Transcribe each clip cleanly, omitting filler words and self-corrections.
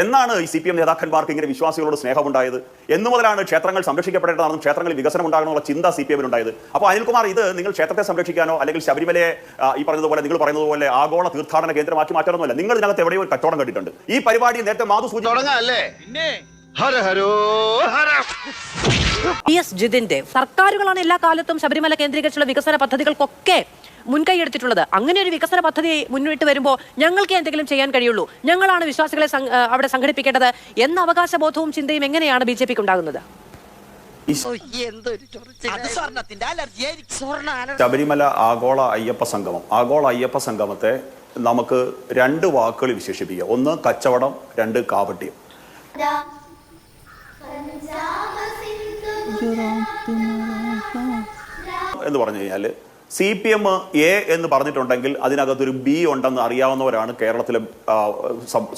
എന്നാണ് ഈ CPM നേതാക്കന്മാർക്ക് ഇങ്ങനെ വിശ്വാസികളോട് സ്നേഹമുണ്ടായത്? എന്നു മുതലാണ് ക്ഷേത്രങ്ങൾ സംരക്ഷിക്കപ്പെടേണ്ടതാണെന്നും ക്ഷേത്രങ്ങളിൽ വികസനം ഉണ്ടാകണമെന്നുള്ള ചിന്ത CPM ഉണ്ടായത്? അപ്പോൾ അനിൽകുമാർ, ഇത് നിങ്ങൾ ക്ഷേത്രത്തെ സംരക്ഷിക്കാനോ അല്ലെങ്കിൽ ശബരിമലയെ ഈ പറഞ്ഞതുപോലെ നിങ്ങൾ പറയുന്നത് പോലെ ആഗോള തീർത്ഥാടന കേന്ദ്രമാക്കി മാറ്റാനൊന്നുമല്ല. നിങ്ങൾ ഇതിനകത്ത് എവിടെയോ ഒരു കച്ചവടം കണ്ടിട്ടുണ്ട്. ഈ പരിപാടി നേരത്തെ മാധു ജിതിന്റെ സർക്കാരുകളാണ് എല്ലാ കാലത്തും ശബരിമല കേന്ദ്രീകരിച്ചുള്ള വികസന പദ്ധതികൾക്കൊക്കെ മുൻകൈ എടുത്തിട്ടുള്ളത്. അങ്ങനെ ഒരു വികസന പദ്ധതി മുന്നിട്ട് വരുമ്പോൾ ഞങ്ങൾക്ക് എന്തെങ്കിലും ചെയ്യാൻ കഴിയുള്ളൂ, ഞങ്ങളാണ് വിശ്വാസികളെ അവിടെ സംഘടിപ്പിക്കേണ്ടത് എന്ന അവകാശബോധവും ചിന്തയും എങ്ങനെയാണ് BJPക്ക് ഉണ്ടാകുന്നത്? ശബരിമല ആഗോള അയ്യപ്പ സംഗമത്തെ നമുക്ക് രണ്ട് വാക്കുകൾ വിശേഷിപ്പിക്കുക. ഒന്ന് കച്ചവടം, രണ്ട് കാപട്യം. എന്ന് പറഞ്ഞു കഴിഞ്ഞാൽ CPM A എന്ന് പറഞ്ഞിട്ടുണ്ടെങ്കിൽ അതിനകത്തൊരു B ഉണ്ടെന്ന് അറിയാവുന്നവരാണ് കേരളത്തിലെ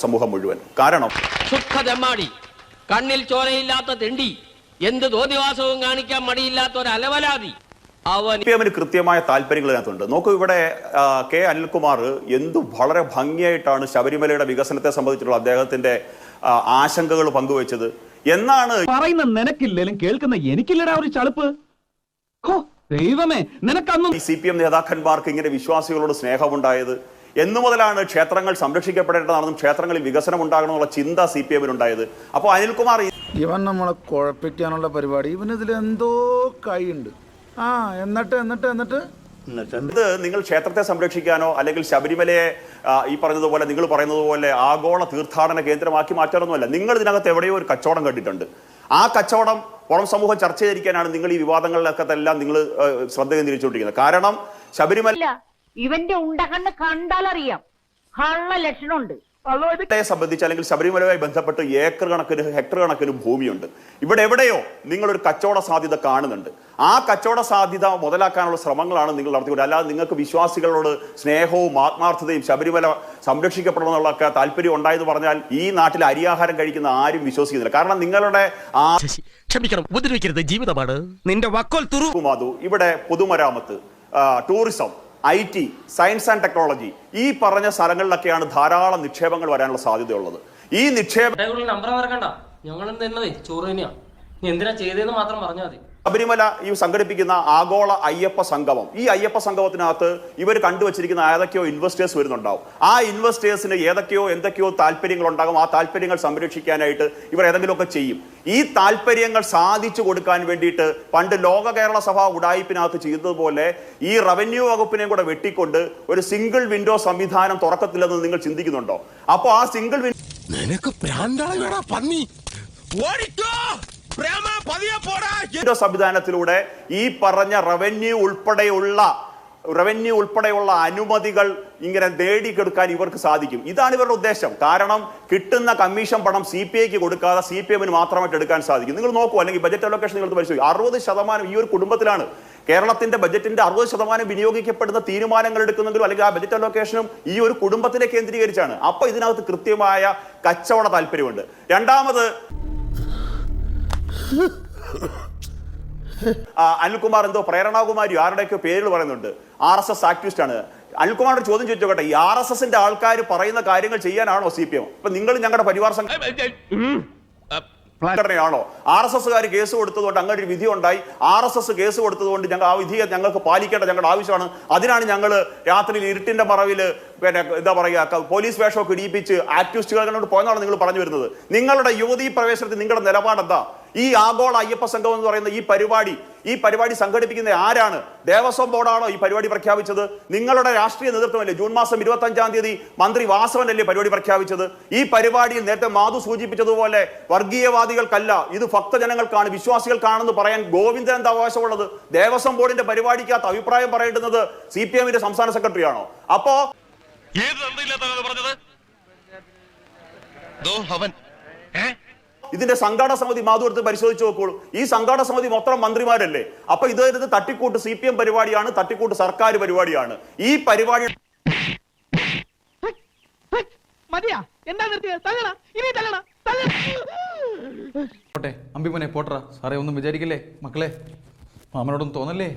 സമൂഹം മുഴുവൻ. കാരണം കണ്ണിൽ ചോരയില്ലാത്ത തെണ്ടി, എന്ത് തോന്നിവാസവും കാണിക്കാൻ മടിയില്ലാത്ത ഒരു അലവലാതി. CPM കൃത്യമായ താല്പര്യങ്ങൾ ഇതിനകത്തുണ്ട്. നോക്കൂ, ഇവിടെ K. അനിൽകുമാർ എന്തു വളരെ ഭംഗിയായിട്ടാണ് ശബരിമലയുടെ വികസനത്തെ സംബന്ധിച്ചിട്ടുള്ള അദ്ദേഹത്തിന്റെ ആശങ്കകൾ പങ്കുവെച്ചത്. എന്നാണ് പറയുന്ന നിനക്കില്ലേലും കേൾക്കുന്ന എനിക്കില്ലടാ ഒരു ചളുപ്പ്. ദൈവമേ, നിനക്കന്നും CPM നേതാക്കന്മാർക്ക് ഇങ്ങനെ വിശ്വാസികളോട് സ്നേഹമുണ്ടായത്? എന്നു മുതലാണ് ക്ഷേത്രങ്ങൾ സംരക്ഷിക്കപ്പെടേണ്ടതാണെന്നും ക്ഷേത്രങ്ങളിൽ വികസനം ഉണ്ടാകണമെന്നുള്ള ചിന്ത CPM ഉണ്ടായത്? അപ്പോൾ അനിൽകുമാർ, ഇവൻ നമ്മളെ കുഴപ്പിക്കാനുള്ള പരിപാടി, ഇവനിതിൽ എന്തോ കൈയുണ്ട്. എന്നിട്ട് ഇത് നിങ്ങൾ ക്ഷേത്രത്തെ സംരക്ഷിക്കാനോ അല്ലെങ്കിൽ ശബരിമലയെ ഈ പറഞ്ഞതുപോലെ നിങ്ങൾ പറയുന്നത് പോലെ ആഗോള തീർത്ഥാടന കേന്ദ്രമാക്കി മാറ്റാനൊന്നുമല്ല. നിങ്ങൾ ഇതിനകത്ത് എവിടെയോ ഒരു കച്ചവടം കണ്ടിട്ടുണ്ട്. ആ കച്ചവടം പുറം സമൂഹം ചർച്ച ചെയ്തിരിക്കാനാണ് നിങ്ങൾ ഈ വിവാദങ്ങളിലൊക്കെ എല്ലാം നിങ്ങൾ ശ്രദ്ധ കേന്ദ്രീകരിച്ചുകൊണ്ടിരിക്കുന്നത്. കാരണം ശബരിമല ഇവന്റെ ഉണ്ടകണ്ണ് കണ്ടാലറിയാം കള്ള ലക്ഷണമുണ്ട്. സംബന്ധിച്ച് അല്ലെങ്കിൽ ശബരിമലയുമായി ബന്ധപ്പെട്ട് ഹെക്ടർ കണക്കിന് ഭൂമിയുണ്ട്. ഇവിടെ എവിടെയോ നിങ്ങളൊരു കച്ചവട സാധ്യത കാണുന്നുണ്ട്. ആ കച്ചവട സാധ്യത മുതലാക്കാനുള്ള ശ്രമങ്ങളാണ് നിങ്ങൾ നടത്തിക്കൊണ്ട്. അല്ലാതെ നിങ്ങൾക്ക് വിശ്വാസികളോട് സ്നേഹവും ആത്മാർത്ഥതയും ശബരിമല സംരക്ഷിക്കപ്പെടണമെന്നുള്ളൊക്കെ താല്പര്യം ഉണ്ടായെന്ന് പറഞ്ഞാൽ ഈ നാട്ടിൽ അരിയാഹാരം കഴിക്കുന്ന ആരും വിശ്വസിക്കുന്നില്ല. കാരണം നിങ്ങളുടെ ക്ഷമിക്കണം, ഉപദ്രവിക്കരുത്, ജീവിതമാണ് നിന്റെ വക്കോൽ തുറു. ഇവിടെ പൊതുമരാമത്ത്, tourism, IT, science and technology, ഈ പറഞ്ഞ സ്ഥലങ്ങളിലൊക്കെയാണ് ധാരാളം നിക്ഷേപങ്ങൾ വരാനുള്ള സാധ്യതയുള്ളത്. ഈ നിക്ഷേപം ശബരിമല ഈ സംഘടിപ്പിക്കുന്ന ആഗോള അയ്യപ്പ സംഗമം, ഈ അയ്യപ്പ സംഗമത്തിനകത്ത് ഇവർ കണ്ടുവച്ചിരിക്കുന്ന ഏതൊക്കെയോ ഇൻവെസ്റ്റേഴ്സ് വരുന്നുണ്ടാവും. ആ ഇൻവെസ്റ്റേഴ്സിന് എന്തൊക്കെയോ താല്പര്യങ്ങൾ ഉണ്ടാകും. ആ താല്പര്യങ്ങൾ സംരക്ഷിക്കാനായിട്ട് ഇവർ ഏതെങ്കിലുമൊക്കെ ചെയ്യും. ഈ താല്പര്യങ്ങൾ സാധിച്ചു കൊടുക്കാൻ വേണ്ടിയിട്ട് പണ്ട് ലോക കേരള സഭ ഉഡായിപ്പിനകത്ത് ചെയ്തതുപോലെ ഈ റവന്യൂ വകുപ്പിനെയും കൂടെ വെട്ടിക്കൊണ്ട് ഒരു സിംഗിൾ വിൻഡോ സംവിധാനം തുറക്കത്തില്ലെന്ന് നിങ്ങൾ ചിന്തിക്കുന്നുണ്ടോ? അപ്പോൾ ആ സിംഗിൾ വിൻഡോ സംവിധാനത്തിലൂടെ ഈ പറഞ്ഞ റവന്യൂ ഉൾപ്പെടെയുള്ള അനുമതികൾ ഇങ്ങനെ നേടിക്കെടുക്കാൻ ഇവർക്ക് സാധിക്കും. ഇതാണ് ഇവരുടെ ഉദ്ദേശം. കാരണം കിട്ടുന്ന കമ്മീഷൻ പണം CPIക്ക് കൊടുക്കാതെ CPM മാത്രമായിട്ട് എടുക്കാൻ സാധിക്കും. നിങ്ങൾ നോക്കൂ, അല്ലെങ്കിൽ ബജറ്റ് അലോക്കേഷൻ നിങ്ങൾ പരിശോധിക്കും. 60% ഈ ഒരു കുടുംബത്തിലാണ്. കേരളത്തിന്റെ ബജറ്റിന്റെ 60% വിനിയോഗിക്കപ്പെടുന്ന തീരുമാനങ്ങൾ എടുക്കുന്നെങ്കിലും അല്ലെങ്കിൽ ആ ബജറ്റ് അലോക്കേഷനും ഈ ഒരു കുടുംബത്തിനെ കേന്ദ്രീകരിച്ചാണ്. അപ്പൊ ഇതിനകത്ത് കൃത്യമായ കച്ചവട താല്പര്യമുണ്ട്. രണ്ടാമത്, അനിൽകുമാർ എന്തോ പ്രേരണാകുമാരി ആരുടെയൊക്കെ പേരുകൾ പറയുന്നുണ്ട്. RSS ആക്ടിവിസ്റ്റ് ആണ്. അനിൽകുമാറിന്റെ ചോദ്യം ചോദിച്ചോട്ടെ, ഈ RSSന്റെ ആൾക്കാർ പറയുന്ന കാര്യങ്ങൾ ചെയ്യാനാണോ CPM? ഇപ്പൊ നിങ്ങൾ ഞങ്ങളുടെ പരിവാർ സംഘടനയാണോ? RSSകാർ കേസ് കൊടുത്തതുകൊണ്ട് അങ്ങനെ ഒരു വിധി ഉണ്ടായി. RSS കേസ് കൊടുത്തതുകൊണ്ട് ഞങ്ങൾ ആ വിധിയെ ഞങ്ങൾക്ക് പാലിക്കേണ്ട ഞങ്ങളുടെ ആവശ്യമാണ്. അതിനാണ് ഞങ്ങൾ രാത്രിയിൽ ഇരുട്ടിന്റെ മറവില് എന്താ പറയുക പോലീസ് വേഷമൊക്കെ ഇടിയിപ്പിച്ച് ആക്ടിവിസ്റ്റുകളെ കണ്ടോണ്ട് പോയെന്നാണ് നിങ്ങൾ പറഞ്ഞു വരുന്നത്. നിങ്ങളുടെ യുവതീ പ്രവേശനത്തിൽ നിങ്ങളുടെ നിലപാടെന്താ? ഈ ആഗോള അയ്യപ്പ സംഗമം എന്ന് പറയുന്ന ഈ പരിപാടി സംഘടിപ്പിക്കുന്ന ആരാണ്? ദേവസ്വം ബോർഡാണോ ഈ പരിപാടി പ്രഖ്യാപിച്ചത്? നിങ്ങളുടെ രാഷ്ട്രീയ നേതൃത്വമല്ലേ? ജൂൺ മാസം 25-ാം തീയതി മന്ത്രി വാസവനല്ലേ പരിപാടി പ്രഖ്യാപിച്ചത്? ഈ പരിപാടിയിൽ നേരത്തെ മാധു സൂചിപ്പിച്ചതുപോലെ വർഗീയവാദികൾക്കല്ല, ഇത് ഭക്തജനങ്ങൾക്കാണ്, വിശ്വാസികൾക്കാണെന്ന് പറയാൻ ഗോവിന്ദൻ എന്താ അവകാശമുള്ളത്? ദേവസ്വം ബോർഡിന്റെ പരിപാടിക്കകത്ത് അഭിപ്രായം പറയേണ്ടുന്നത് CPMന്റെ സംസ്ഥാന സെക്രട്ടറി ആണോ? അപ്പോ ഇതിന്റെ സംഘാടക സമിതി മാധു എടുത്ത് പരിശോധിച്ച് നോക്കോളൂ. ഈ സംഘാടക സമിതി മൊത്തം മന്ത്രിമാരല്ലേ? അപ്പൊ ഇത് തട്ടിക്കൂട്ട് CPM പരിപാടിയാണ്, തട്ടിക്കൂട്ട് സർക്കാർ പരിപാടിയാണ്. ഈ പരിപാടി അമ്പിമോനെ പോട്ടറ സാറേ, ഒന്നും വിചാരിക്കല്ലേ മക്കളെ, മാമനോടൊന്നും തോന്നല്ലേ.